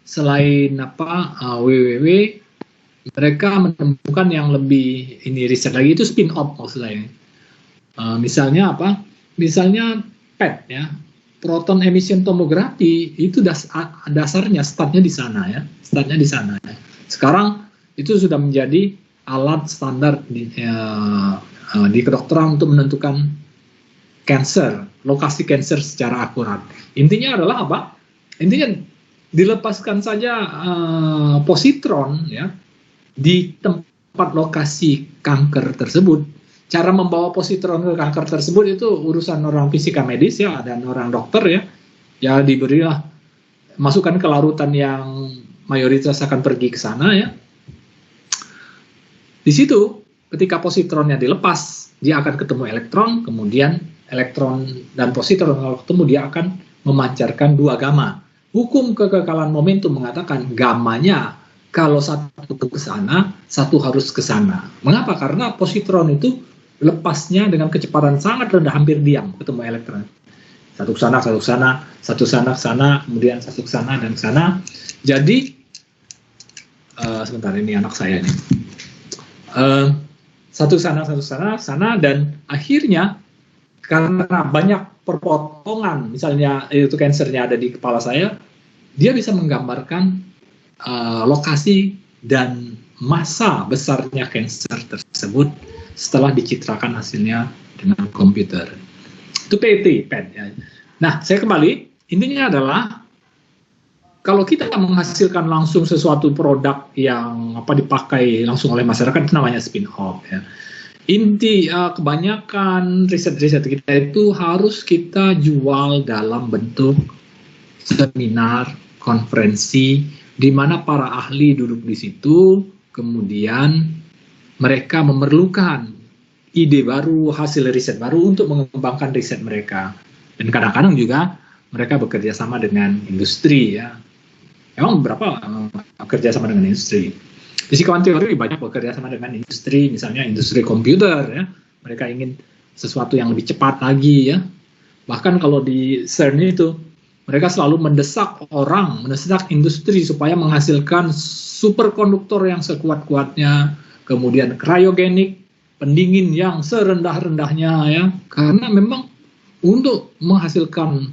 selain WWW, mereka menemukan yang lebih ini riset lagi, itu spin-off maksud saya. Misalnya apa? Misalnya PET ya, proton emission tomography, itu dasarnya startnya di sana ya, startnya di sana. Ya. Sekarang itu sudah menjadi alat standar di kedokteran untuk menentukan cancer, lokasi cancer secara akurat. Intinya adalah apa? Intinya dilepaskan saja positron ya di tempat lokasi kanker tersebut. Cara membawa positron ke kanker tersebut itu urusan orang fisika medis ya, dan orang dokter ya. Ya diberilah masukan ke larutan yang mayoritas akan pergi ke sana ya. Di situ ketika positronnya dilepas, dia akan ketemu elektron, kemudian elektron dan positron kalau ketemu dia akan memancarkan dua gamma. Hukum kekekalan momentum mengatakan gammanya kalau satu ke sana, satu harus ke sana. Mengapa? Karena positron itu lepasnya dengan kecepatan sangat rendah, hampir diam ketemu elektron. Satu ke sana, satu ke sana, satu sana ke sana, kemudian satu ke sana dan ke sana. Jadi sebentar, ini anak saya nih. Satu sana, sana, dan akhirnya karena banyak perpotongan, misalnya itu kansernya ada di kepala saya, dia bisa menggambarkan lokasi dan massa besarnya kanser tersebut setelah dicitrakan hasilnya dengan komputer. Itu PET. Ya. Nah, saya kembali, intinya adalah kalau kita menghasilkan langsung sesuatu produk yang dipakai langsung oleh masyarakat, itu namanya spin-off ya. Inti kebanyakan riset-riset kita itu harus kita jual dalam bentuk seminar, konferensi, di mana para ahli duduk di situ, kemudian mereka memerlukan ide baru, hasil riset baru untuk mengembangkan riset mereka. Dan kadang-kadang juga mereka bekerja sama dengan industri ya. Emang beberapa bekerja sama dengan industri. Fisikawan teori banyak bekerja sama dengan industri, misalnya industri komputer ya. Mereka ingin sesuatu yang lebih cepat lagi ya. Bahkan kalau di CERN itu mereka selalu mendesak industri supaya menghasilkan superkonduktor yang sekuat-kuatnya, kemudian cryogenik, pendingin yang serendah-rendahnya ya. Karena memang untuk menghasilkan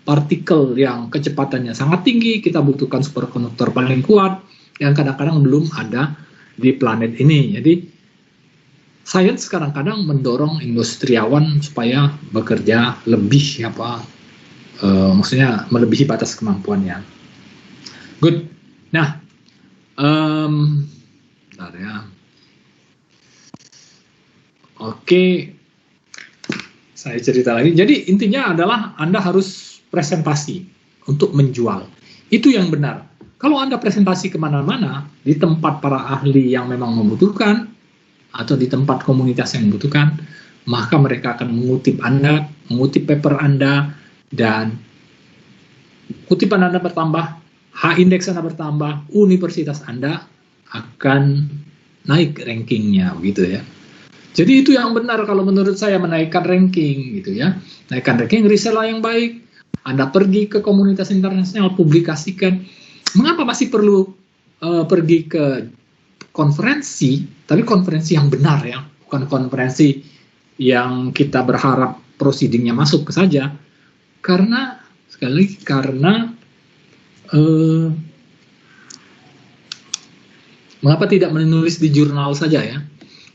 partikel yang kecepatannya sangat tinggi, kita butuhkan superkonduktor paling kuat yang kadang-kadang belum ada di planet ini. Jadi sains kadang-kadang mendorong industriawan supaya bekerja lebih maksudnya melebihi batas kemampuannya. Good. Nah, bentar ya. Oke, saya cerita lagi. Jadi intinya adalah Anda harus presentasi untuk menjual. Itu yang benar. Kalau Anda presentasi kemana-mana, di tempat para ahli yang memang membutuhkan, atau di tempat komunitas yang membutuhkan, maka mereka akan mengutip Anda, mengutip paper Anda, dan kutipan Anda bertambah, H-index Anda bertambah, universitas Anda akan naik rankingnya, begitu ya. Jadi itu yang benar kalau menurut saya, menaikkan ranking gitu ya. Naikkan ranking, risetlah yang baik. Anda pergi ke komunitas internasional, publikasikan. Mengapa masih perlu pergi ke konferensi, tapi konferensi yang benar ya, bukan konferensi yang kita berharap proceedingnya masuk ke saja. Karena sekali lagi, mengapa tidak menulis di jurnal saja ya?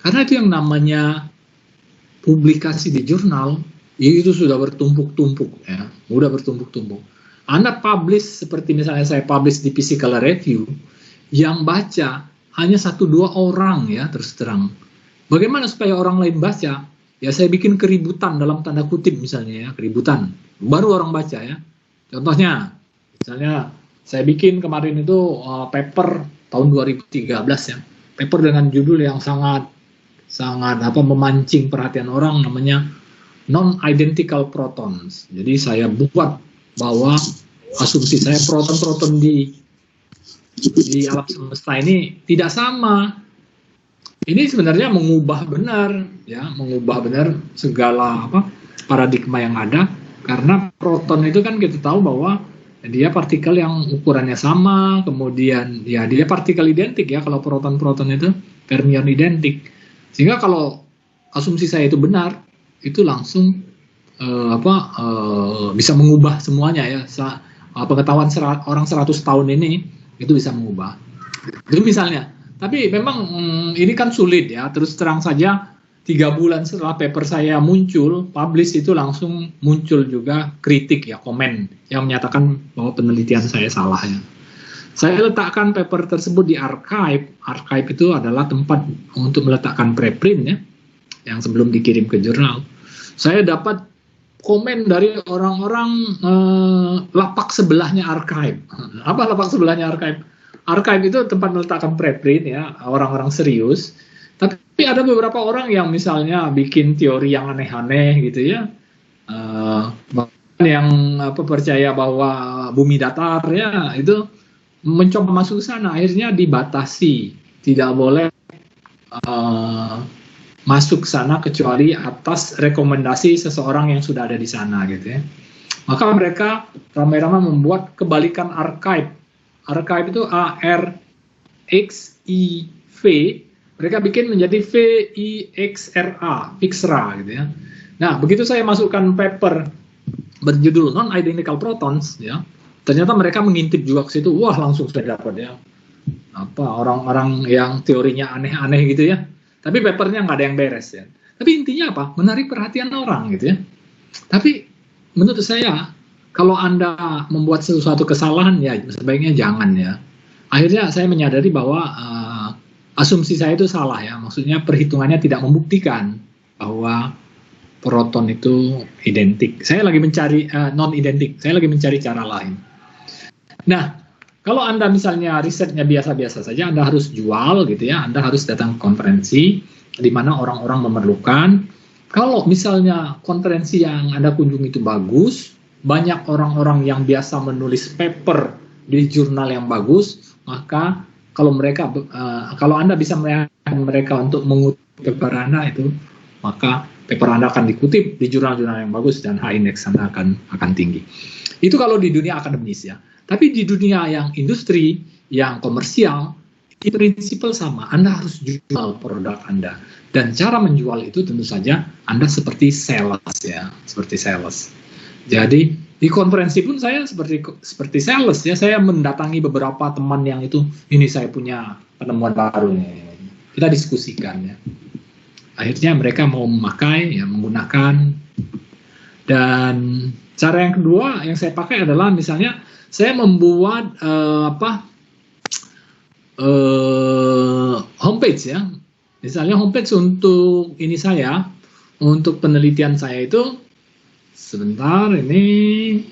Karena itu yang namanya publikasi di jurnal, itu sudah bertumpuk-tumpuk ya, sudah bertumpuk-tumpuk. Anda publish seperti misalnya saya publish di Physical Review, yang baca hanya 1-2 orang ya, terus terang. Bagaimana supaya orang lain baca? Ya saya bikin keributan dalam tanda kutip misalnya ya, keributan. Baru orang baca ya. Contohnya, misalnya saya bikin kemarin itu paper tahun 2013 ya. Paper dengan judul yang sangat memancing perhatian orang, namanya non-identical protons. Jadi saya buat bahwa asumsi saya proton-proton di alam semesta ini tidak sama. Ini sebenarnya mengubah benar segala paradigma yang ada, karena proton itu kan kita tahu bahwa Dia partikel yang ukurannya sama, kemudian ya dia partikel identik ya kalau proton-proton itu fermion identik. Sehingga kalau asumsi saya itu benar, itu langsung bisa mengubah semuanya ya. Pengetahuan orang 100 tahun ini itu bisa mengubah. Itu misalnya. Tapi memang ini kan sulit ya. Terus terang saja 3 bulan setelah paper saya muncul, publish itu langsung muncul juga kritik ya, komen yang menyatakan bahwa penelitian saya salah ya. Saya letakkan paper tersebut di archive. Archive itu adalah tempat untuk meletakkan preprint ya, yang sebelum dikirim ke jurnal. Saya dapat komen dari orang-orang lapak sebelahnya archive. Apa lapak sebelahnya archive? Archive itu tempat meletakkan preprint ya, orang-orang serius. Tapi ada beberapa orang yang misalnya bikin teori yang aneh-aneh gitu ya, yang percaya bahwa bumi datar ya, itu mencoba masuk ke sana, akhirnya dibatasi, tidak boleh masuk ke sana kecuali atas rekomendasi seseorang yang sudah ada di sana gitu ya. Maka mereka ramai-ramai membuat kebalikan archive. Archive itu ARXIV. Mereka bikin menjadi VIXRA, Vixra gitu ya. Nah, begitu saya masukkan paper berjudul Non-Identical Protons, ya, ternyata mereka mengintip juga ke situ. Wah, langsung sudah dapat ya. Apa orang-orang yang teorinya aneh-aneh gitu ya. Tapi papernya nggak ada yang beres ya. Tapi intinya apa? Menarik perhatian orang gitu ya. Tapi menurut saya, kalau Anda membuat sesuatu kesalahan ya sebaiknya jangan ya. Akhirnya saya menyadari bahwa asumsi saya itu salah ya, maksudnya perhitungannya tidak membuktikan bahwa proton itu identik. Saya lagi mencari non-identik, saya lagi mencari cara lain. Nah, kalau Anda misalnya risetnya biasa-biasa saja, Anda harus jual gitu ya, Anda harus datang konferensi di mana orang-orang memerlukan. Kalau misalnya konferensi yang Anda kunjungi itu bagus, banyak orang-orang yang biasa menulis paper di jurnal yang bagus, maka kalau Anda bisa meyakinkan mereka untuk mengutip paper Anda itu, maka paper Anda akan dikutip di jurnal-jurnal yang bagus dan H-index Anda akan tinggi. Itu kalau di dunia akademis ya. Tapi di dunia yang industri, yang komersial, itu prinsipal sama. Anda harus jual produk Anda. Dan cara menjual itu tentu saja Anda seperti sales ya, seperti sales. Jadi di konferensi pun saya seperti sales ya, saya mendatangi beberapa teman yang itu, ini saya punya penemuan baru nih, kita diskusikan ya. Akhirnya mereka mau memakai, ya menggunakan. Dan cara yang kedua yang saya pakai adalah misalnya saya membuat homepage ya, misalnya homepage untuk ini saya, untuk penelitian saya itu. Sebentar, ini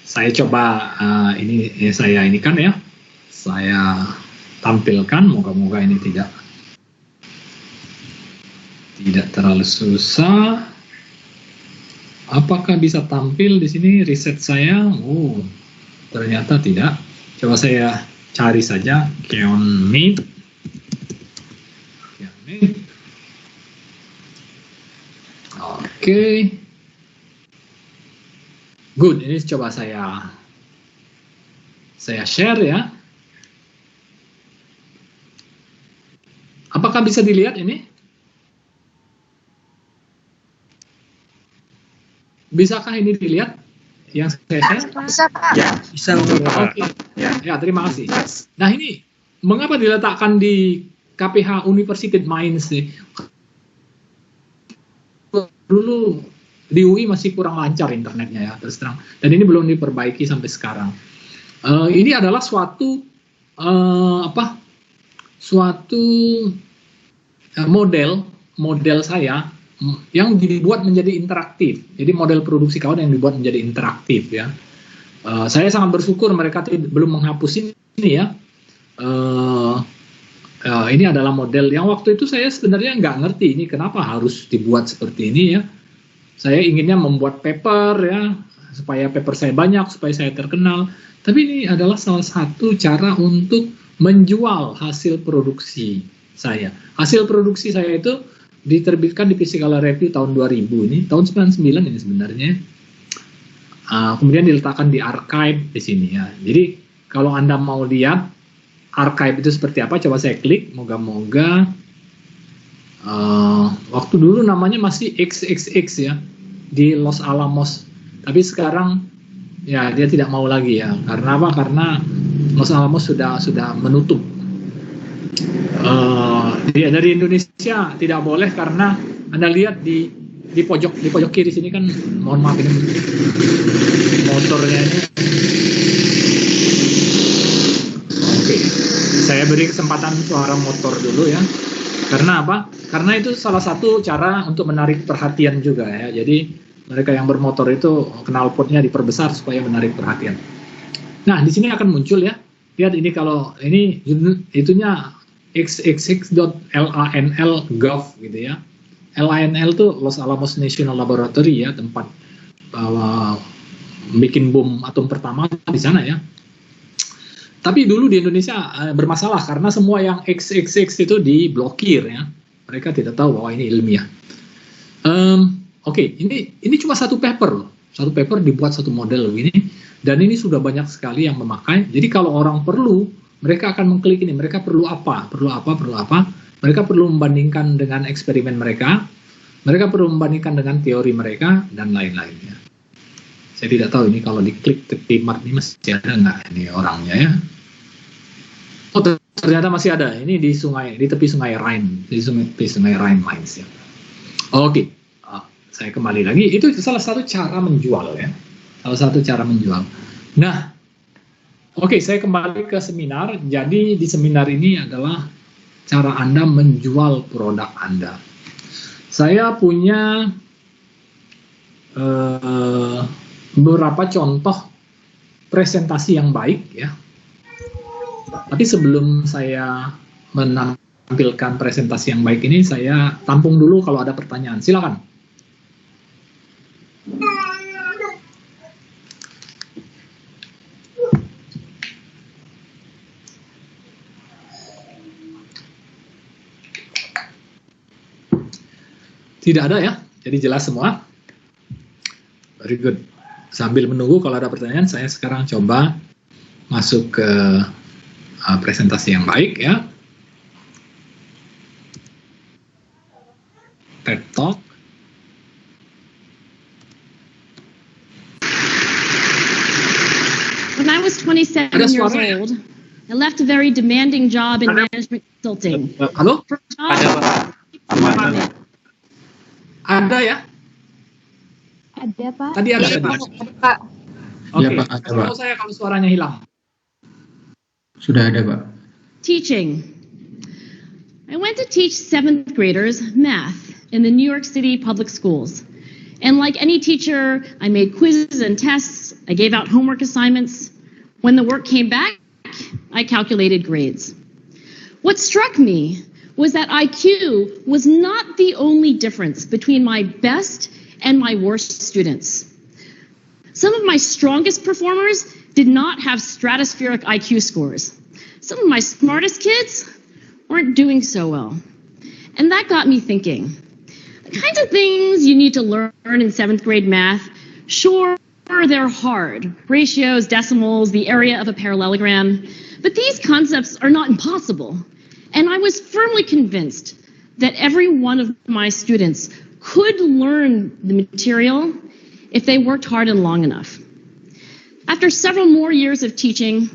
saya coba ini saya ini kan ya, saya tampilkan. Moga-moga ini tidak terlalu susah. Apakah bisa tampil di sini riset saya? Oh, ternyata tidak. Coba saya cari saja Keonmead. Oke. Good, ini coba saya share ya. Apakah bisa dilihat ini? Bisakah ini dilihat yang saya share? Bisa, Pak. Ya, bisa. Oke. Ya, terima kasih. Nah, ini mengapa diletakkan di KPH University Mainz nih? Dulu di UI masih kurang lancar internetnya ya, terus terang. Dan ini belum diperbaiki sampai sekarang. Ini adalah suatu model saya yang dibuat menjadi interaktif. Jadi model produksi kawan yang dibuat menjadi interaktif ya. Saya sangat bersyukur mereka belum menghapus ini ya. Ini adalah model yang waktu itu saya sebenarnya nggak ngerti ini kenapa harus dibuat seperti ini ya. Saya inginnya membuat paper ya, supaya paper saya banyak, supaya saya terkenal. Tapi ini adalah salah satu cara untuk menjual hasil produksi saya. Hasil produksi saya itu diterbitkan di Physical Review tahun 2000 ini, tahun 99 ini sebenarnya. kemudian diletakkan di archive di sini ya. Jadi kalau Anda mau lihat archive itu seperti apa, coba saya klik. Moga-moga waktu dulu namanya masih XXX ya di Los Alamos. Tapi sekarang ya dia tidak mau lagi ya. Karena apa? Karena Los Alamos sudah menutup. Dari Indonesia tidak boleh karena Anda lihat di pojok kiri sini kan, mohon maaf ini motornya ini. Oke, saya beri kesempatan suara motor dulu ya. Karena apa? Karena itu salah satu cara untuk menarik perhatian juga ya. Jadi mereka yang bermotor itu knalpotnya diperbesar supaya menarik perhatian. Nah, di sini akan muncul ya. Lihat ini, kalau ini itunya xxx.lanl.gov gitu ya. LANL itu Los Alamos National Laboratory ya, tempat bikin bom atom pertama di sana ya. Tapi dulu di Indonesia bermasalah karena semua yang XXX itu diblokir ya. Mereka tidak tahu bahwa ini ilmiah. Oke, ini cuma satu paper loh. Satu paper dibuat satu model begini, dan ini sudah banyak sekali yang memakai. Jadi kalau orang perlu, mereka akan mengklik ini. Mereka perlu apa? Mereka perlu membandingkan dengan eksperimen mereka. Mereka perlu membandingkan dengan teori mereka dan lain-lainnya. Saya tidak tahu ini kalau diklik tepi map ini masih ada nggak ini orangnya ya. Oh, ternyata masih ada. Ini di tepi sungai Rhine, di tepi sungai Rhine Mainz ya. Oke, saya kembali lagi. Itu salah satu cara menjual ya. Salah satu cara menjual. Nah, oke, saya kembali ke seminar. Jadi di seminar ini adalah cara Anda menjual produk Anda. Saya punya beberapa contoh presentasi yang baik ya. Tapi sebelum saya menampilkan presentasi yang baik ini, saya tampung dulu kalau ada pertanyaan. Silakan. Tidak ada ya, jadi jelas semua. Very good. Sambil menunggu kalau ada pertanyaan, saya sekarang coba masuk ke presentasi yang baik ya. TED Talk. When I was 27 years old, I left a very demanding job in management consulting. Halo? Ada ya? Ada, Pak. Tadi ada, Pak. Oke, Ya, Pak, ada, Pak. Tahu saya kalau suaranya hilang. Sudah ada, Pak. Teaching. I went to teach 7th graders math in the New York City public schools. And like any teacher, I made quizzes and tests. I gave out homework assignments. When the work came back, I calculated grades. What struck me was that IQ was not the only difference between my best and my worst students. Some of my strongest performers did not have stratospheric IQ scores. Some of my smartest kids weren't doing so well. And that got me thinking. The kinds of things you need to learn in 7th grade math, sure, they're hard. Ratios, decimals, the area of a parallelogram. But these concepts are not impossible. And I was firmly convinced that every one of my students could learn the material if they worked hard and long enough. After several more years of teaching,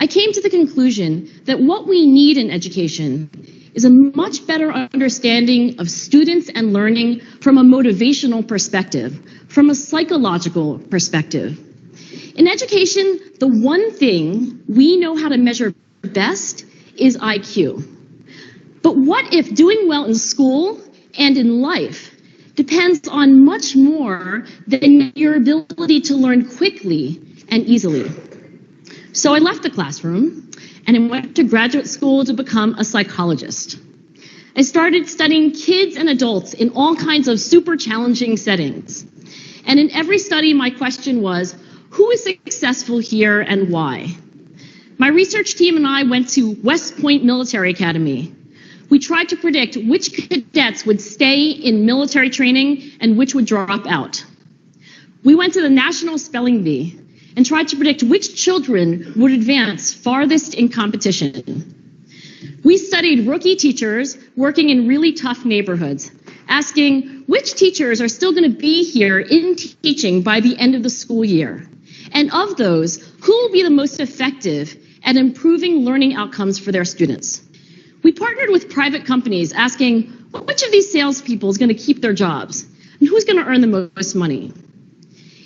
I came to the conclusion that what we need in education is a much better understanding of students and learning from a motivational perspective, from a psychological perspective. In education, the one thing we know how to measure best is IQ. But what if doing well in school and in life depends on much more than your ability to learn quickly and easily? So I left the classroom and I went to graduate school to become a psychologist. I started studying kids and adults in all kinds of super challenging settings. And in every study, my question was, who is successful here and why? My research team and I went to West Point Military Academy. We tried to predict which cadets would stay in military training and which would drop out. We went to the National Spelling Bee and tried to predict which children would advance farthest in competition. We studied rookie teachers working in really tough neighborhoods, asking which teachers are still going to be here in teaching by the end of the school year. And of those, who will be the most effective at improving learning outcomes for their students? We partnered with private companies asking which of these salespeople is going to keep their jobs and who's going to earn the most money.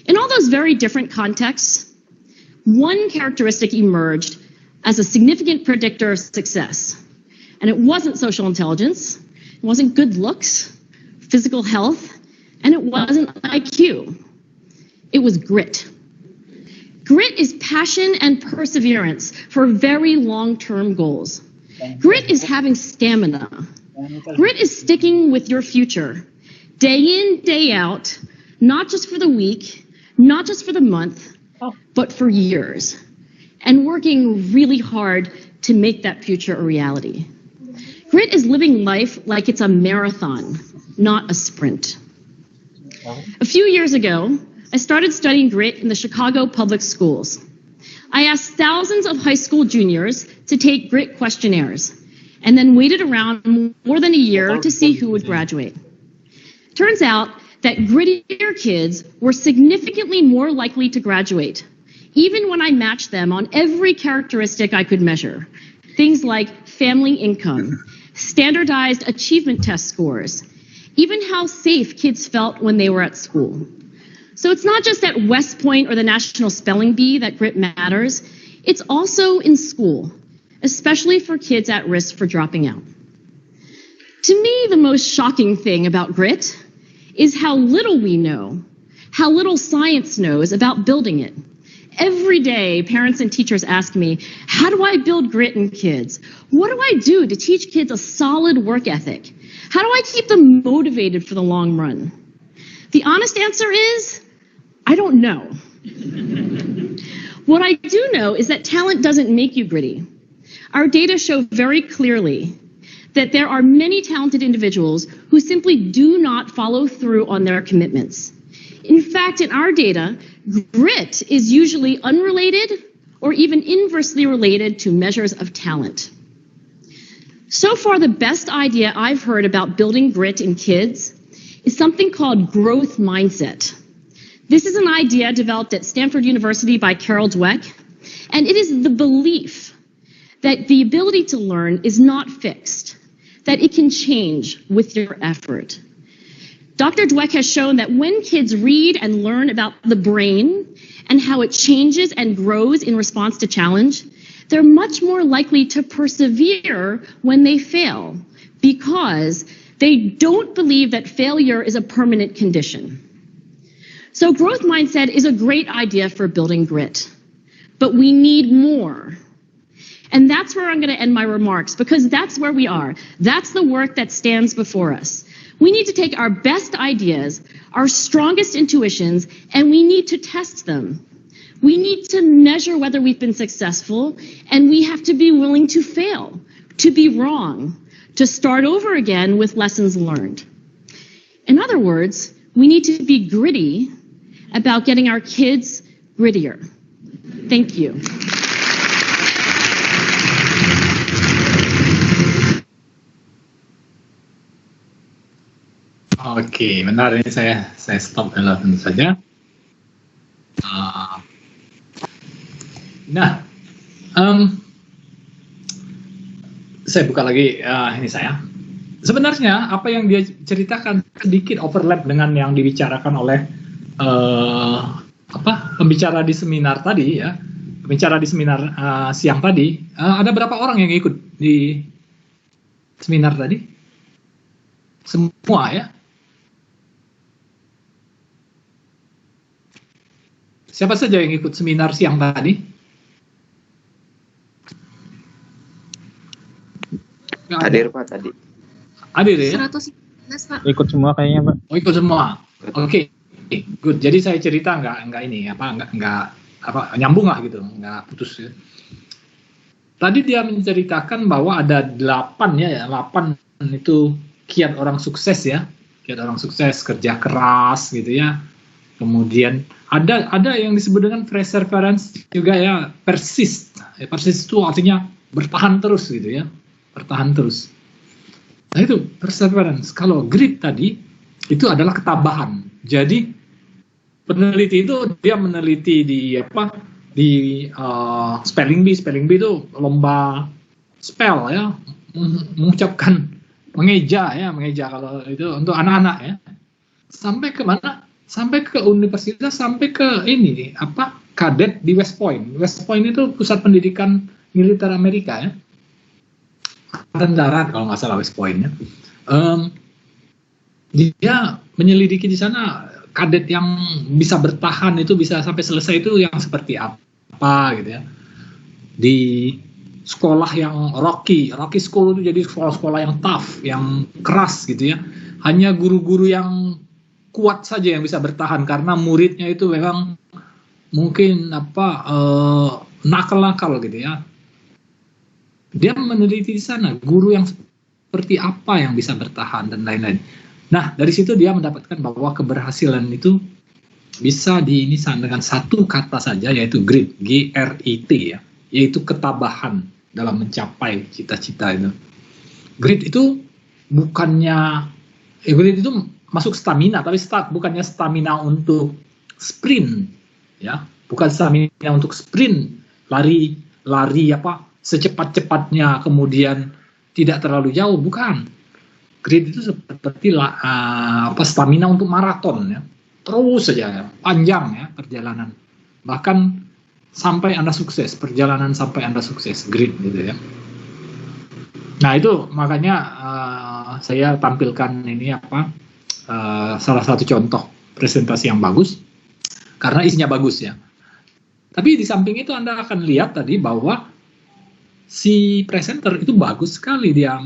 In all those very different contexts, one characteristic emerged as a significant predictor of success. And it wasn't social intelligence, it wasn't good looks, physical health, and it wasn't IQ. It was grit. Grit is passion and perseverance for very long-term goals. Grit is having stamina. Grit is sticking with your future, day in, day out, not just for the week, not just for the month, but for years, and working really hard to make that future a reality. Grit is living life like it's a marathon, not a sprint. A few years ago, I started studying grit in the Chicago public schools. I asked thousands of high school juniors to take grit questionnaires, and then waited around more than a year to see who would graduate. Turns out that grittier kids were significantly more likely to graduate, even when I matched them on every characteristic I could measure. Things like family income, standardized achievement test scores, even how safe kids felt when they were at school. So it's not just at West Point or the National Spelling Bee that grit matters, it's also in school, especially for kids at risk for dropping out. To me, the most shocking thing about grit is how little we know, how little science knows about building it. Every day, parents and teachers ask me, how do I build grit in kids? What do I do to teach kids a solid work ethic? How do I keep them motivated for the long run? The honest answer is, I don't know. What I do know is that talent doesn't make you gritty. Our data show very clearly that there are many talented individuals who simply do not follow through on their commitments. In fact, in our data, grit is usually unrelated or even inversely related to measures of talent. So far, the best idea I've heard about building grit in kids is something called growth mindset. This is an idea developed at Stanford University by Carol Dweck, and it is the belief that the ability to learn is not fixed, that it can change with your effort. Dr. Dweck has shown that when kids read and learn about the brain and how it changes and grows in response to challenge, they're much more likely to persevere when they fail because they don't believe that failure is a permanent condition. So growth mindset is a great idea for building grit, but we need more. And that's where I'm going to end my remarks, because that's where we are. That's the work that stands before us. We need to take our best ideas, our strongest intuitions, and we need to test them. We need to measure whether we've been successful, and we have to be willing to fail, to be wrong, to start over again with lessons learned. In other words, we need to be gritty about getting our kids grittier. Thank you. Oke, benar, ini saya stop dulu tentu saja. Saya buka lagi ini saya. Sebenarnya apa yang dia ceritakan sedikit overlap dengan yang dibicarakan oleh pembicara di seminar tadi ya, pembicara di seminar siang tadi. Ada berapa orang yang ikut di seminar tadi? Semua ya? Siapa saja yang ikut seminar siang tadi? Hadir Pak tadi. Hadir ya? 119 Pak. Ikut semua kayaknya Pak. Oh, ikut semua. Oke, good. Jadi saya cerita nggak ini nggak nyambung lah gitu, nggak putus. Ya. Tadi dia menceritakan bahwa ada 8 itu kiat orang sukses ya, kiat orang sukses, kerja keras gitu ya. Kemudian ada yang disebut dengan perseverance juga ya, persist. Persist itu artinya bertahan terus gitu ya, bertahan terus. Nah itu perseverance. Kalau grit tadi itu adalah ketabahan. Jadi peneliti itu dia meneliti di spelling bee itu lomba spell ya, mengucapkan mengeja kalau itu untuk anak-anak ya. Sampai ke mana? Sampai ke universitas, sampai ke ini kadet di West Point. West Point itu pusat pendidikan militer Amerika ya. Angkatan Darat kalau nggak salah West Point ya. Dia menyelidiki di sana kadet yang bisa bertahan itu bisa sampai selesai itu yang seperti apa gitu ya. Di sekolah yang Rocky School itu jadi sekolah-sekolah yang tough, yang keras gitu ya. Hanya guru-guru yang kuat saja yang bisa bertahan karena muridnya itu memang mungkin nakal-nakal gitu ya. Dia meneliti di sana guru yang seperti apa yang bisa bertahan dan lain-lain. Nah, dari situ dia mendapatkan bahwa keberhasilan itu bisa diinisan dengan satu kata saja, yaitu grit, G-R-I-T ya, yaitu ketabahan dalam mencapai cita-cita itu. Grit itu bukannya, grit itu masuk stamina, tapi bukannya stamina untuk sprint, ya, bukan stamina untuk sprint, lari secepat-cepatnya, kemudian tidak terlalu jauh, bukan. Grit itu seperti stamina untuk maraton ya, terus saja panjang ya perjalanan, bahkan sampai Anda sukses, perjalanan sampai Anda sukses, grit gitu ya. Nah itu makanya saya tampilkan ini salah satu contoh presentasi yang bagus karena isinya bagus ya. Tapi di samping itu Anda akan lihat tadi bahwa si presenter itu bagus sekali dia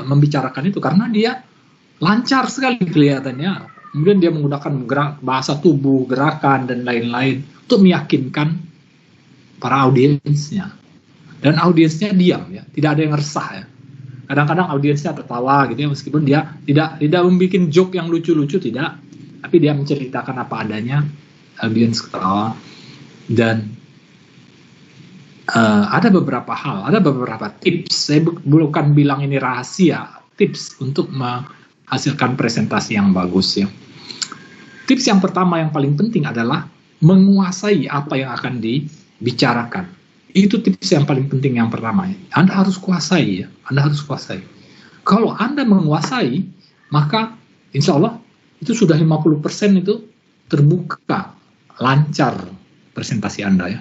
membicarakan itu karena dia lancar sekali kelihatannya. Kemudian dia menggunakan bahasa tubuh, gerakan dan lain-lain untuk meyakinkan para audiensnya. Dan audiensnya diam ya, tidak ada yang resah ya. Kadang-kadang audiensnya tertawa gitu ya, meskipun dia tidak membuat joke yang lucu-lucu, tidak, tapi dia menceritakan apa adanya, audiens ketawa. Dan ada beberapa hal, ada beberapa tips, saya bukan bilang ini rahasia, tips untuk menghasilkan presentasi yang bagus ya. Tips yang pertama yang paling penting adalah menguasai apa yang akan dibicarakan. Itu tips yang paling penting yang pertama. Anda harus kuasai ya, Anda harus kuasai. Kalau Anda menguasai, maka insya Allah itu sudah 50% itu terbuka, lancar presentasi Anda ya.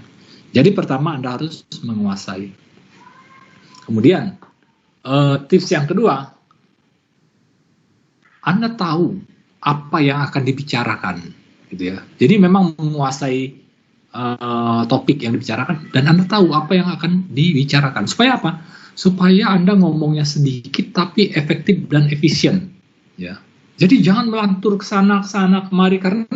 Jadi pertama Anda harus menguasai. Kemudian tips yang kedua, Anda tahu apa yang akan dibicarakan, gitu ya. Jadi memang menguasai topik yang dibicarakan dan Anda tahu apa yang akan dibicarakan. Supaya apa? Supaya Anda ngomongnya sedikit tapi efektif dan efisien. Ya. Jadi jangan melantur ke sana kemari karena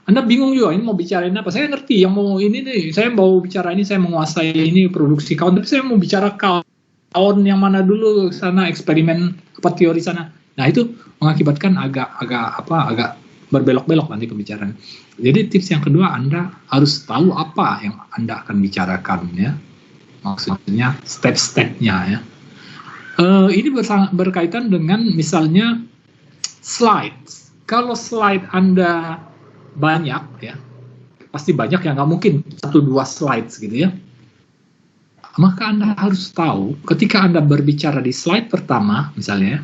Anda bingung juga ini mau bicarain apa. Saya ngerti yang mau ini nih, saya mau bicara ini, saya menguasai ini produksi kawan, tapi saya mau bicara kawan yang mana dulu sana eksperimen apa teori sana. Nah itu mengakibatkan agak berbelok-belok nanti pembicaraan. Jadi tips yang kedua, Anda harus tahu apa yang Anda akan bicarakan ya. Maksudnya step-stepnya ya. Ini berkaitan dengan misalnya slides. Kalau slide Anda banyak ya, pasti banyak ya, nggak mungkin 1-2 slides gitu ya. Maka Anda harus tahu ketika Anda berbicara di slide pertama misalnya,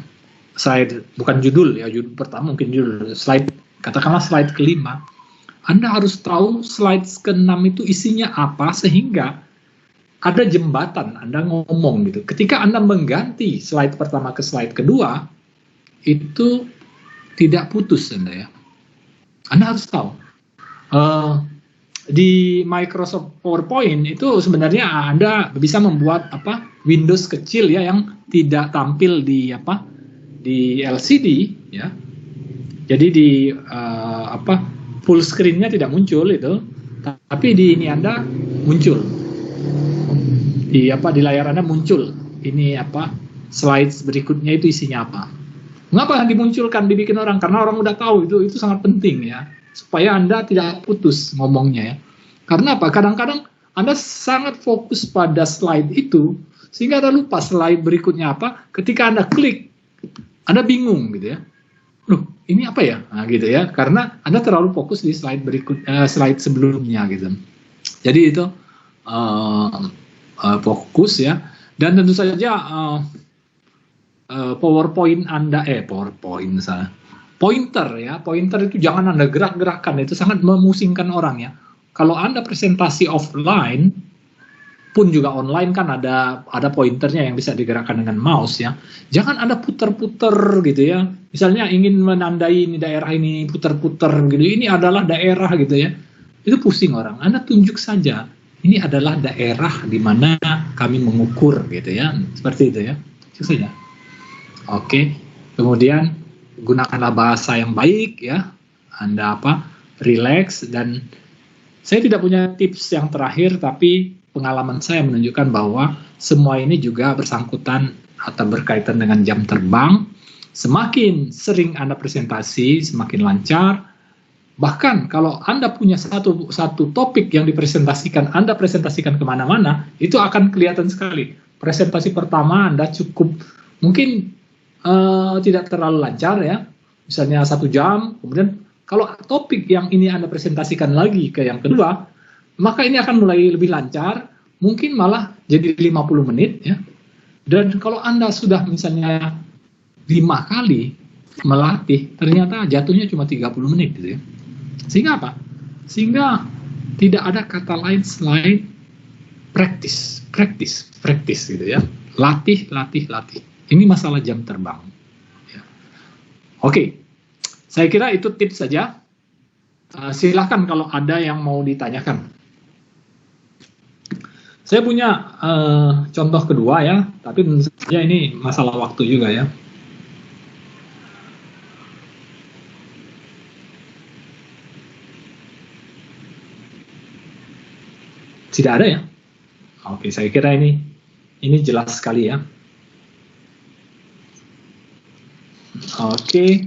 slide bukan judul ya, judul pertama mungkin judul, slide katakanlah slide kelima, Anda harus tahu slide ke-6 itu isinya apa sehingga ada jembatan Anda ngomong gitu. Ketika Anda mengganti slide pertama ke slide kedua, itu tidak putus Anda ya. Anda harus tahu. Di Microsoft PowerPoint itu sebenarnya Anda bisa membuat Windows kecil ya yang tidak tampil di LCD ya. Jadi di full screen-nya tidak muncul itu, tapi di ini Anda muncul. Di layar Anda muncul. Ini slides berikutnya itu isinya apa. Mengapa dimunculkan, dibikin orang? Karena orang udah tahu itu sangat penting ya. supaya Anda tidak putus ngomongnya ya. Karena apa? Kadang-kadang Anda sangat fokus pada slide itu, sehingga Anda lupa slide berikutnya apa. Ketika Anda klik, Anda bingung gitu ya. Loh, ini apa ya? Nah, gitu ya. Karena Anda terlalu fokus di slide slide sebelumnya gitu. Jadi itu fokus ya. Dan tentu saja PowerPoint Anda, PowerPoint misalnya, pointer ya, pointer itu jangan Anda gerak-gerakkan, itu sangat memusingkan orang ya. Kalau Anda presentasi offline pun juga online kan ada pointernya yang bisa digerakkan dengan mouse ya. Jangan Anda puter-puter gitu ya. Misalnya ingin menandai ini daerah ini, puter-puter gitu. Ini adalah daerah gitu ya. Itu pusing orang. Anda tunjuk saja. Ini adalah daerah di mana kami mengukur gitu ya. Seperti itu ya. Itu saja. Oke. Kemudian gunakanlah bahasa yang baik ya. Anda relax, dan saya tidak punya tips yang terakhir, tapi pengalaman saya menunjukkan bahwa semua ini juga bersangkutan atau berkaitan dengan jam terbang. Semakin sering Anda presentasi, semakin lancar. Bahkan kalau Anda punya satu topik yang dipresentasikan, Anda presentasikan kemana-mana, itu akan kelihatan sekali. Presentasi pertama Anda cukup, mungkin tidak terlalu lancar ya, misalnya 1 jam, kemudian kalau topik yang ini Anda presentasikan lagi ke yang kedua, maka ini akan mulai lebih lancar, mungkin malah jadi 50 menit ya. Dan kalau Anda sudah misalnya 5 kali melatih, ternyata jatuhnya cuma 30 menit gitu ya. Sehingga apa? Sehingga tidak ada kata lain selain practice gitu ya. Latih. Ini masalah jam terbang. Ya. Oke, saya kira itu tips saja. Silahkan kalau ada yang mau ditanyakan. Saya punya contoh kedua ya, tapi tentu saja ini masalah waktu juga ya. Tidak ada ya? Oke, saya kira ini jelas sekali ya. Oke.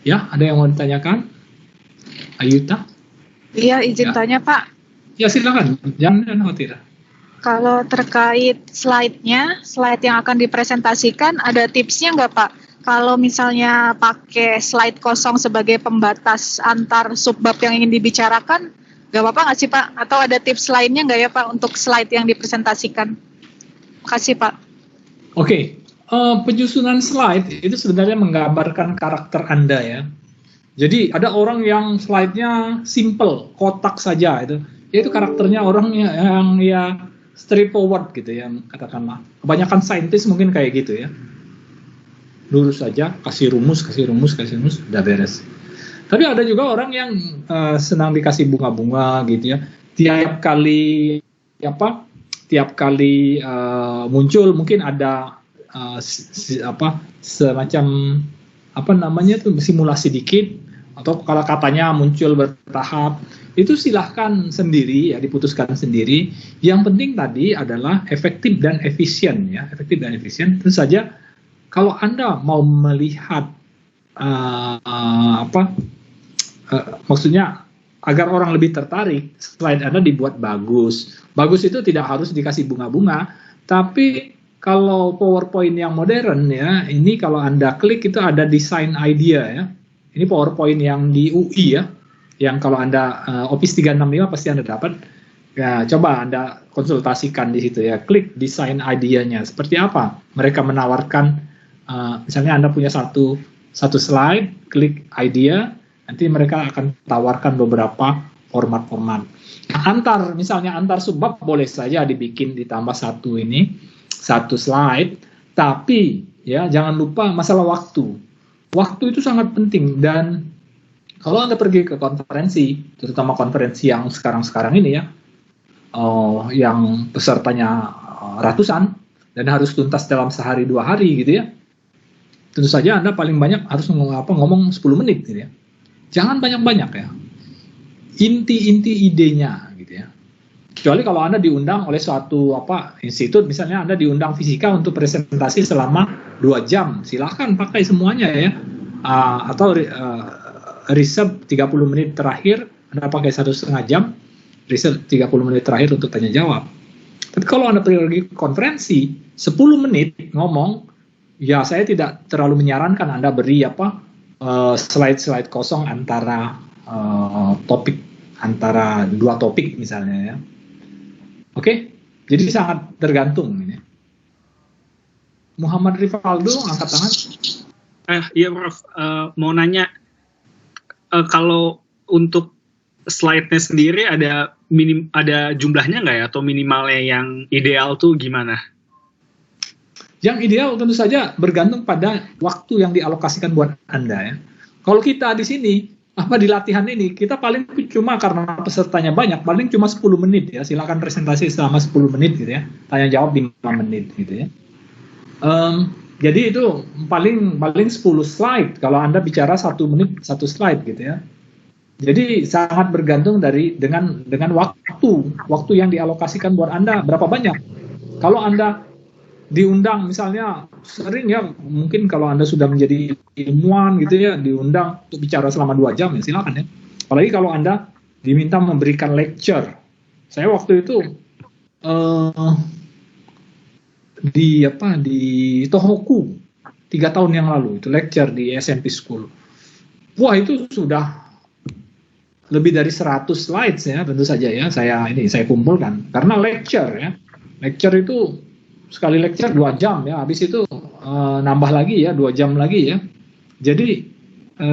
Ya, ada yang mau ditanyakan? Ayuta? Iya, izin Ya. tanya Pak. Ya silakan, jangan khawatir. Kalau terkait slide-nya, slide yang akan dipresentasikan, ada tipsnya nggak Pak? Kalau misalnya pakai slide kosong sebagai pembatas antar subbab yang ingin dibicarakan, nggak apa-apa nggak sih Pak? Atau ada tips lainnya nggak ya Pak untuk slide yang dipresentasikan? Makasih Pak. Oke, penyusunan slide itu sebenarnya menggambarkan karakter Anda ya. Jadi ada orang yang slide-nya simple, kotak saja itu. Itu karakternya orang yang ya straightforward gitu ya, katakanlah. Kebanyakan saintis mungkin kayak gitu ya. Lurus saja, kasih rumus, udah beres. Tapi ada juga orang yang senang dikasih bunga-bunga gitu ya. Tiap kali muncul mungkin ada semacam simulasi dikit, atau kalau katanya muncul bertahap, itu silahkan sendiri ya, diputuskan sendiri. Yang penting tadi adalah efektif dan efisien ya, Tentu saja kalau Anda mau melihat maksudnya agar orang lebih tertarik, slide Anda dibuat bagus. Bagus itu tidak harus dikasih bunga-bunga, tapi kalau PowerPoint yang modern ya, ini kalau Anda klik itu ada design idea ya. Ini PowerPoint yang di UI ya, yang kalau Anda Office 365 pasti Anda dapat. Ya, coba Anda konsultasikan di situ ya, klik design idea-nya. Seperti apa? Mereka menawarkan, misalnya Anda punya satu slide, klik idea, nanti mereka akan tawarkan beberapa format-format. Misalnya antar subbab boleh saja dibikin ditambah satu slide, tapi ya jangan lupa masalah waktu. Waktu itu sangat penting, dan kalau Anda pergi ke konferensi, terutama konferensi yang sekarang ini ya, yang pesertanya ratusan dan harus tuntas dalam sehari 2 hari gitu ya, tentu saja Anda paling banyak harus ngomong 10 menit gitu ya. Jangan banyak-banyak ya. Inti-inti idenya gitu ya. Kecuali kalau Anda diundang oleh suatu institut, misalnya Anda diundang fisika untuk presentasi selama 2 jam, silahkan pakai semuanya ya. Atau riset 30 menit terakhir, Anda pakai 1,5 jam, riset 30 menit terakhir untuk tanya jawab. Tapi kalau Anda pergi konferensi, 10 menit ngomong, ya saya tidak terlalu menyarankan Anda beri slide-slide kosong antara topik, antara dua topik misalnya ya. Oke, jadi sangat tergantung ini. Muhammad Rivaldo angkat tangan. Iya Prof, mau nanya kalau untuk slide-nya sendiri ada jumlahnya nggak ya, atau minimalnya yang ideal tuh gimana? Yang ideal tentu saja bergantung pada waktu yang dialokasikan buat Anda ya. Kalau kita di sini di latihan ini kita paling cuma, karena pesertanya banyak, paling cuma 10 menit ya. Silakan presentasi selama 10 menit gitu ya. Tanya jawab 5 menit gitu ya. Jadi itu paling 10 slide kalau Anda bicara 1 menit 1 slide gitu ya. Jadi sangat bergantung dengan waktu yang dialokasikan buat Anda berapa banyak. Kalau Anda diundang misalnya sering ya, mungkin kalau Anda sudah menjadi ilmuwan gitu ya, diundang untuk bicara selama 2 jam ya silakan ya. Apalagi kalau Anda diminta memberikan lecture. Saya waktu itu di Tohoku 3 tahun yang lalu itu lecture di SMP School. Wah, itu sudah lebih dari 100 slides ya, tentu saja ya. Saya kumpulkan karena lecture ya. Lecture itu sekali lecture 2 jam ya, habis itu nambah lagi ya 2 jam lagi ya. Jadi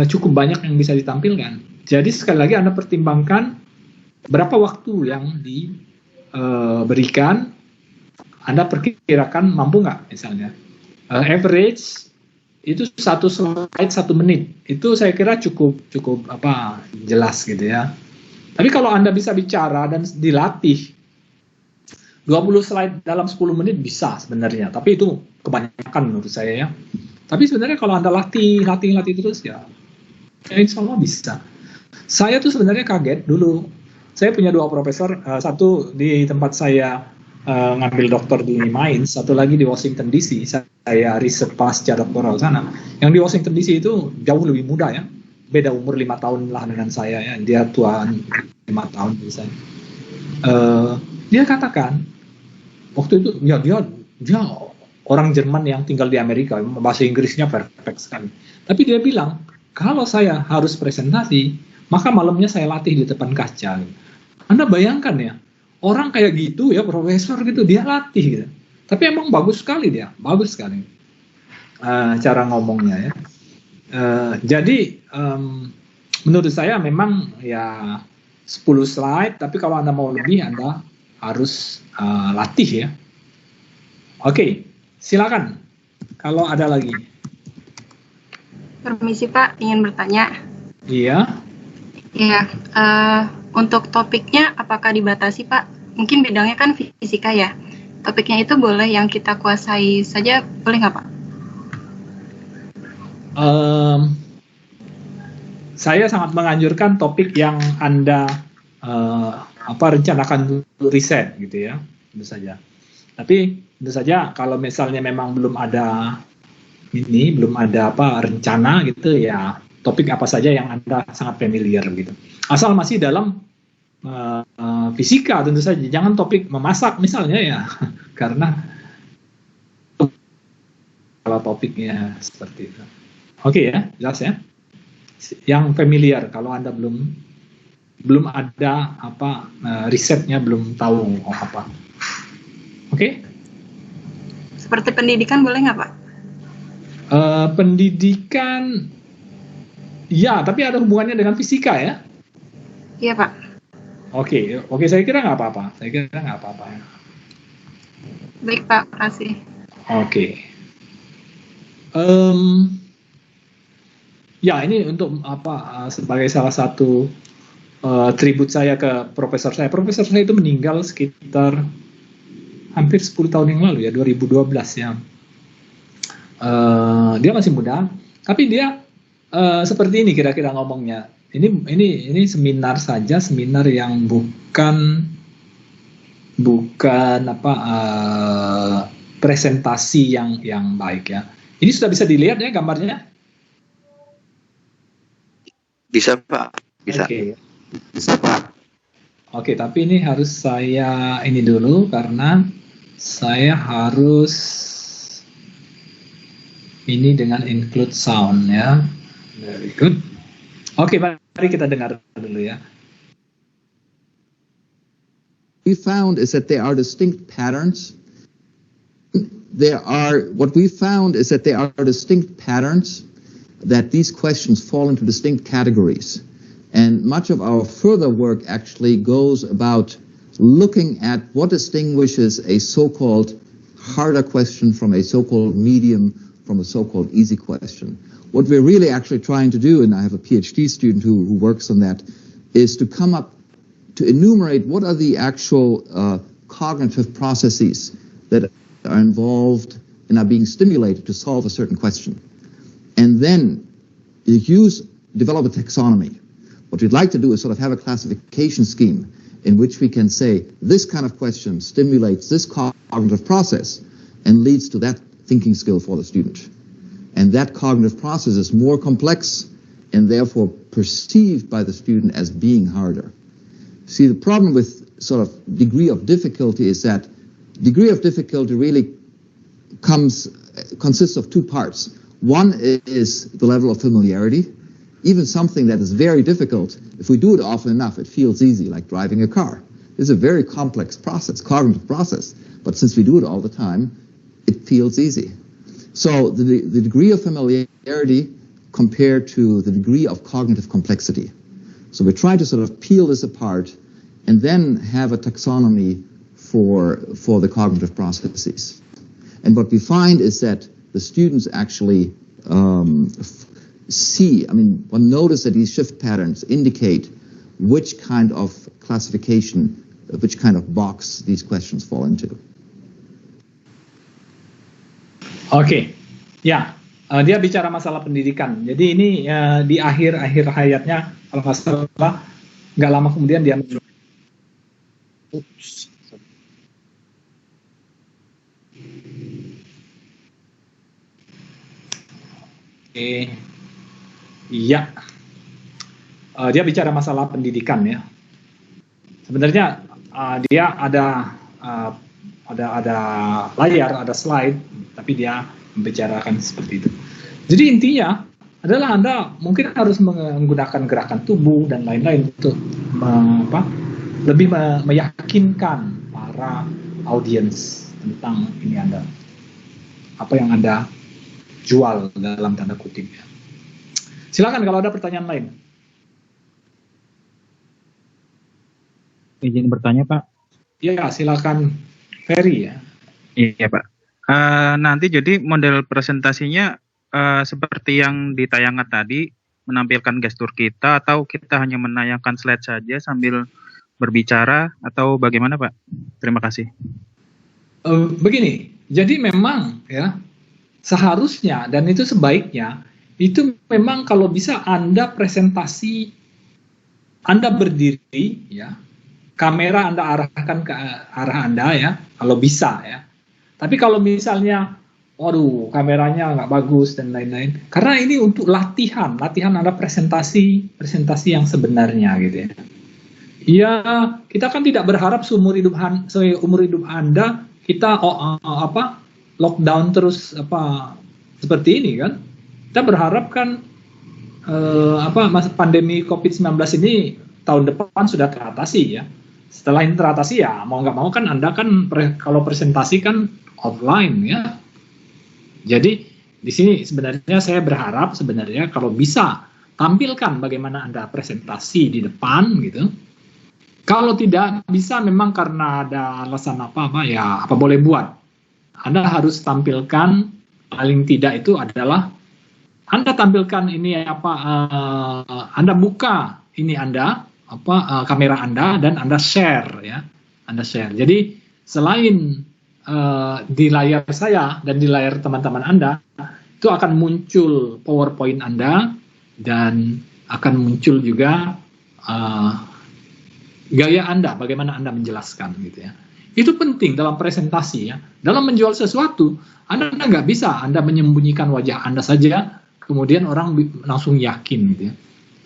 cukup banyak yang bisa ditampilkan. Jadi sekali lagi Anda pertimbangkan berapa waktu yang diberikan. Anda perkirakan mampu nggak misalnya. Average itu 1 slide 1 menit. Itu saya kira cukup jelas gitu ya. Tapi kalau Anda bisa bicara dan dilatih 20 slide dalam 10 menit bisa sebenarnya. Tapi itu kebanyakan menurut saya ya. Tapi sebenarnya kalau Anda latih terus ya insya Allah bisa. Saya tuh sebenarnya kaget dulu. Saya punya 2 profesor, satu di tempat saya ngambil doktor di Mainz, satu lagi di Washington DC. Saya riset pasca doktoral sana. Yang di Washington DC itu jauh lebih muda ya, beda umur 5 tahun lah dengan saya ya. Dia tua 5 tahun misalnya. Dia katakan waktu itu dia orang Jerman yang tinggal di Amerika, bahasa Inggrisnya perfect sekali. Tapi dia bilang kalau saya harus presentasi, maka malamnya saya latih di depan kaca. Anda bayangkan ya, orang kayak gitu ya, profesor gitu, dia latih gitu. Tapi emang bagus sekali dia, bagus sekali cara ngomongnya ya. Jadi menurut saya memang ya 10 slide, tapi kalau Anda mau lebih Anda harus latih ya. Oke, silakan kalau ada lagi. Permisi Pak, ingin bertanya. Iya. Iya, untuk topiknya apakah dibatasi Pak? Mungkin bidangnya kan fisika ya. Topiknya itu boleh yang kita kuasai saja, boleh nggak Pak? Saya sangat menganjurkan topik yang Anda rencanakan riset gitu ya, tentu saja. Tapi tentu saja kalau misalnya memang belum ada rencana gitu ya, topik apa saja yang Anda sangat familiar gitu. Asal masih dalam fisika tentu saja, jangan topik memasak misalnya ya, karena kalau topiknya seperti itu. Oke ya, jelas ya. Yang familiar, kalau Anda belum ada risetnya, belum tahu apa. Oke? Seperti pendidikan boleh nggak Pak? Pendidikan, ya, tapi ada hubungannya dengan fisika ya? Iya Pak. Oke, saya kira nggak apa-apa. Ya. Baik Pak, makasih. Oke. Ya, ini untuk sebagai salah satu tribut saya ke profesor saya. Profesor saya itu meninggal sekitar hampir 10 tahun yang lalu ya, 2012 ya. Dia masih muda, tapi dia seperti ini kira-kira ngomongnya. Ini seminar saja, seminar yang bukan presentasi yang baik ya. Ini sudah bisa dilihat ya gambarnya? Bisa Pak, bisa. Oke. Bisa Pak. Oke, tapi ini harus saya ini dulu karena saya harus ini dengan include sound ya. Very good. Oke, mari kita dengar dulu ya. We found is that there are distinct patterns. What we found is that there are distinct patterns, that these questions fall into distinct categories. And much of our further work actually goes about looking at what distinguishes a so-called harder question from a so-called medium from a so-called easy question. What we're really actually trying to do, and I have a PhD student who works on that, is to come up to enumerate what are the actual cognitive processes that are involved and are being stimulated to solve a certain question. And then develop a taxonomy. What we'd like to do is sort of have a classification scheme in which we can say this kind of question stimulates this cognitive process and leads to that thinking skill for the student. And that cognitive process is more complex and therefore perceived by the student as being harder. See, the problem with sort of degree of difficulty is that degree of difficulty really consists of two parts. One is the level of familiarity. Even something that is very difficult, if we do it often enough, it feels easy, like driving a car. It's a very complex process, cognitive process, but since we do it all the time, it feels easy. So the degree of familiarity compared to the degree of cognitive complexity. So we try to sort of peel this apart and then have a taxonomy for the cognitive processes. And what we find is that the students actually one notice that these shift patterns indicate which kind of classification, which kind of box these questions fall into. Oke, ya, dia bicara masalah pendidikan. Jadi ini di akhir hayatnya, kalau nggak salah, nggak lama kemudian dia Iya, dia bicara masalah pendidikan ya. Sebenarnya dia ada layar, ada slide, tapi dia membicarakan seperti itu. Jadi intinya adalah Anda mungkin harus menggunakan gerakan tubuh dan lain-lain untuk lebih meyakinkan para audiens tentang ini Anda, apa yang Anda jual dalam tanda kutip ya. Silakan kalau ada pertanyaan lain. Izin bertanya Pak. Iya, silakan Ferry ya. Iya Pak. Nanti jadi model presentasinya seperti yang ditayangkan tadi, menampilkan gestur kita atau kita hanya menayangkan slide saja sambil berbicara atau bagaimana Pak? Terima kasih. Begini, jadi memang ya seharusnya dan itu sebaiknya itu memang kalau bisa Anda presentasi, Anda berdiri ya, kamera Anda arahkan ke arah Anda ya, kalau bisa ya. Tapi kalau misalnya, waduh kameranya nggak bagus dan lain-lain, karena ini untuk latihan Anda presentasi yang sebenarnya gitu ya. Ya kita kan tidak berharap seumur hidup Anda kita lockdown terus seperti ini kan. Kita berharap kan pandemi COVID-19 ini tahun depan sudah teratasi ya. Setelah ini teratasi ya mau nggak mau kan Anda kan kalau presentasi kan offline ya. Jadi di sini sebenarnya saya berharap sebenarnya kalau bisa tampilkan bagaimana Anda presentasi di depan gitu. Kalau tidak bisa memang karena ada alasan apa boleh buat. Anda harus tampilkan paling tidak itu adalah Anda tampilkan ini Anda buka ini kamera Anda dan Anda share ya. Anda share. Jadi selain di layar saya dan di layar teman-teman Anda itu akan muncul PowerPoint Anda dan akan muncul juga gaya Anda, bagaimana Anda menjelaskan gitu ya. Itu penting dalam presentasi ya. Dalam menjual sesuatu, Anda nggak bisa Anda menyembunyikan wajah Anda saja, kemudian orang langsung yakin gitu ya.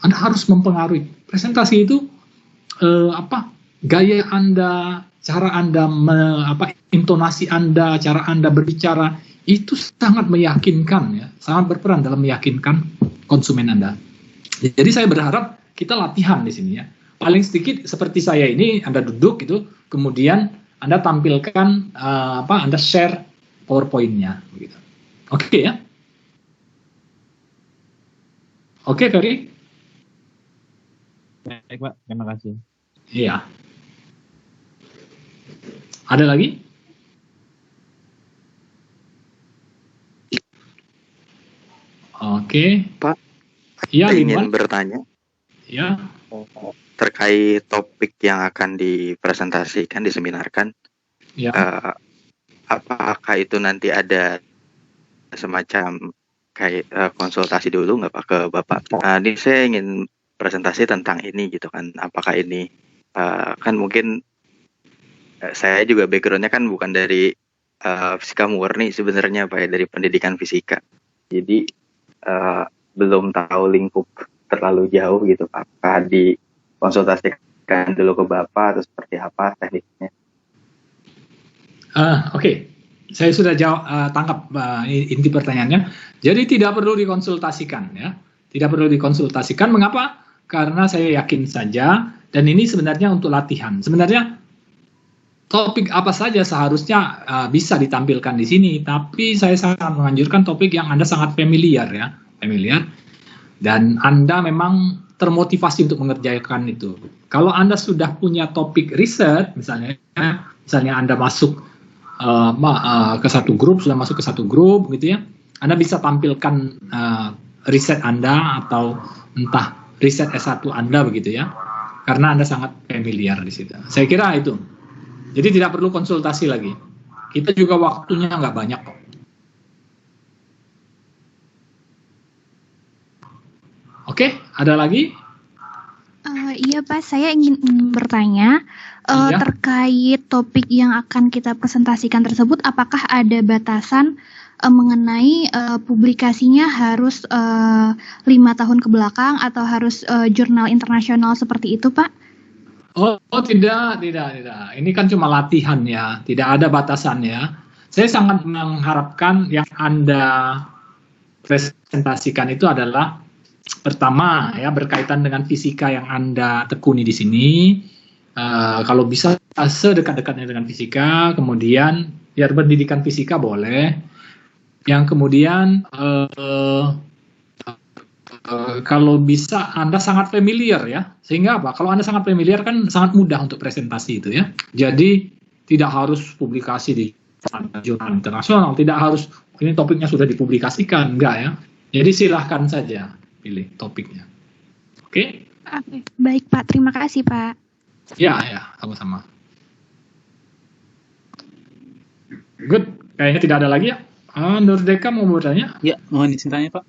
Anda harus mempengaruhi. Presentasi itu gaya Anda, cara Anda, intonasi Anda, cara Anda berbicara itu sangat meyakinkan ya, sangat berperan dalam meyakinkan konsumen Anda. Jadi saya berharap kita latihan di sini ya. Paling sedikit seperti saya ini, Anda duduk gitu, kemudian Anda tampilkan Anda share PowerPoint-nya gitu. Oke ya. Oke, Ferry. Baik, Pak. Terima kasih. Iya. Ada lagi? Oke. Pak, ya, ingin bertanya. Ya. Terkait topik yang akan dipresentasikan, diseminarkan. Ya. Apakah itu nanti ada semacam kayak konsultasi dulu nggak Pak ke Bapak? Ini saya ingin presentasi tentang ini gitu kan. Apakah ini kan mungkin saya juga backgroundnya kan bukan dari fisika murni sebenarnya Pak ya, dari pendidikan fisika. Jadi belum tahu lingkup terlalu jauh gitu Pak. Apakah dikonsultasikan dulu ke Bapak atau seperti apa tekniknya? Oke. Saya sudah tangkap inti pertanyaannya. Jadi tidak perlu dikonsultasikan ya. Tidak perlu dikonsultasikan. Mengapa? Karena saya yakin saja, dan ini sebenarnya untuk latihan. Sebenarnya topik apa saja seharusnya bisa ditampilkan di sini, tapi saya sangat menganjurkan topik yang Anda sangat familiar ya, familiar, dan Anda memang termotivasi untuk mengerjakan itu. Kalau Anda sudah punya topik riset, misalnya Anda masuk ke satu grup, sudah masuk ke satu grup gitu ya, Anda bisa tampilkan riset Anda atau entah riset S1 Anda begitu ya, karena Anda sangat familiar di situ. Saya kira itu. Jadi tidak perlu konsultasi lagi. Kita juga waktunya nggak banyak kok. Oke, ada lagi? Iya Pak, saya ingin bertanya terkait topik yang akan kita presentasikan tersebut, apakah ada batasan mengenai publikasinya harus 5 tahun ke belakang atau harus jurnal internasional seperti itu Pak? Oh tidak. Ini kan cuma latihan ya, tidak ada batasannya. Saya sangat mengharapkan yang Anda presentasikan itu adalah pertama ya, berkaitan dengan fisika yang Anda tekuni di sini. Kalau bisa sedekat-dekatnya dengan fisika, kemudian biar pendidikan fisika boleh. Yang kemudian kalau bisa Anda sangat familiar ya, sehingga apa? Kalau Anda sangat familiar kan sangat mudah untuk presentasi itu ya. Jadi tidak harus publikasi di jurnal internasional, tidak harus ini topiknya sudah dipublikasikan, enggak ya. Jadi silahkan saja pilih topiknya. Oke? Baik Pak, terima kasih Pak. Ya, sama-sama. Good, kayaknya tidak ada lagi ya. Nurdeka mau bertanya? Ya, mohon izin tanya Pak.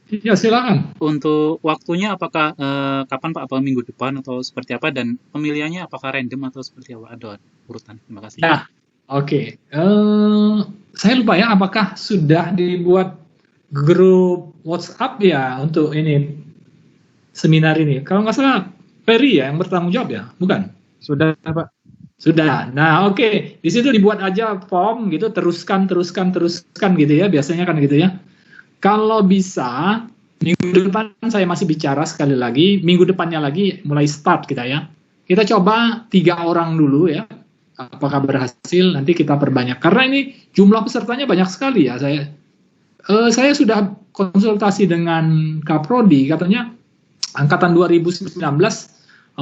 Ya, silakan. Untuk waktunya apakah kapan Pak? Apa minggu depan atau seperti apa? Dan pemilihannya apakah random atau seperti apa? Ada urutan. Terima kasih. Nah, oke. Saya lupa ya, apakah sudah dibuat grup WhatsApp ya untuk ini seminar ini? Kalau nggak salah Ferry ya yang bertanggung jawab ya, bukan? Sudah Pak. Sudah. Nah, oke. Di situ dibuat aja form gitu, teruskan gitu ya. Biasanya kan gitu ya. Kalau bisa, minggu depan saya masih bicara sekali lagi. Minggu depannya lagi mulai start kita ya. Kita coba 3 orang dulu ya. Apakah berhasil? Nanti kita perbanyak. Karena ini jumlah pesertanya banyak sekali ya. Saya sudah konsultasi dengan Kaprodi, katanya angkatan 2019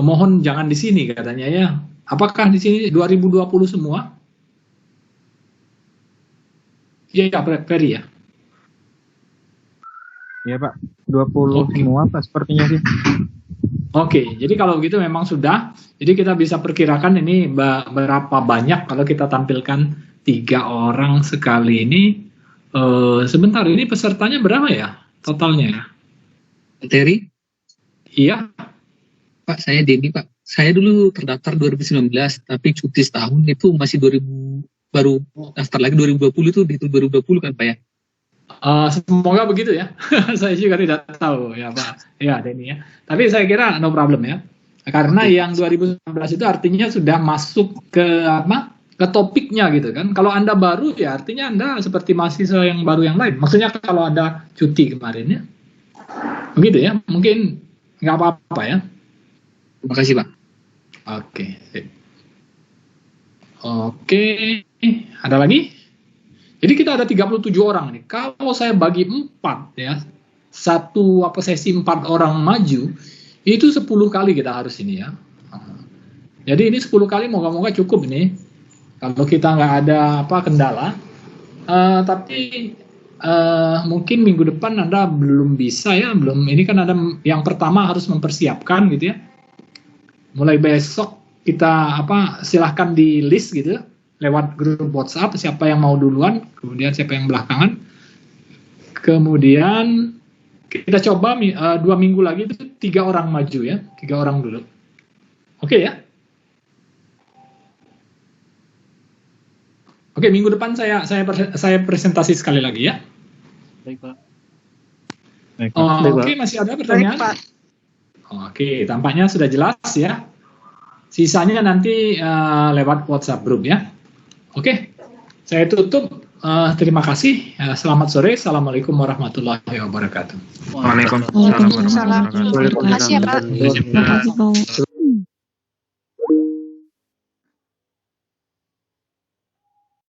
mohon jangan di sini katanya ya. Apakah di sini 2020 semua? Iya, Ferry ya. Iya Pak, 20 semua Pak sepertinya sih. Oke, jadi kalau gitu memang sudah. Jadi kita bisa perkirakan ini berapa banyak kalau kita tampilkan 3 orang sekali ini. Sebentar, ini pesertanya berapa ya totalnya? Terry? Iya. Pak, saya Denny Pak. Saya dulu terdaftar 2019, tapi cuti setahun itu masih 2000, baru daftar lagi 2020 itu di 2020 kan Pak ya? Semoga begitu ya. Saya juga tidak tahu ya Pak. Ya Denny ya. Tapi saya kira no problem ya. Karena yang 2019 itu artinya sudah masuk ke apa? Ke topiknya gitu kan. Kalau Anda baru ya artinya Anda seperti mahasiswa yang baru yang lain. Maksudnya kalau ada cuti kemarin ya. Begitu ya. Mungkin nggak apa-apa ya. Terima kasih Pak. Oke, ada lagi? Jadi kita ada 37 orang nih. Kalau saya bagi 4 ya, satu sesi 4 orang maju, itu 10 kali kita harus ini ya. Jadi ini 10 kali moga-moga cukup nih. Kalau kita nggak ada kendala. Tapi mungkin minggu depan Anda belum bisa ya, belum. Ini kan ada yang pertama harus mempersiapkan gitu ya. Mulai besok kita silahkan di list gitu lewat grup WhatsApp siapa yang mau duluan, kemudian siapa yang belakangan. Kemudian kita coba 2 minggu lagi itu 3 orang maju ya, 3 orang dulu. Oke ya. Oke, minggu depan saya presentasi sekali lagi ya. Baik Pak. Oke, masih ada pertanyaan? Baik, Pak. Oke, tampaknya sudah jelas ya. Sisanya nanti lewat WhatsApp group ya. Oke, saya tutup. Terima kasih. Selamat sore. Assalamualaikum warahmatullahi wabarakatuh. Waalaikumsalam warahmatullahi wabarakatuh. Terima kasih ya Pak. Terima kasih Pak.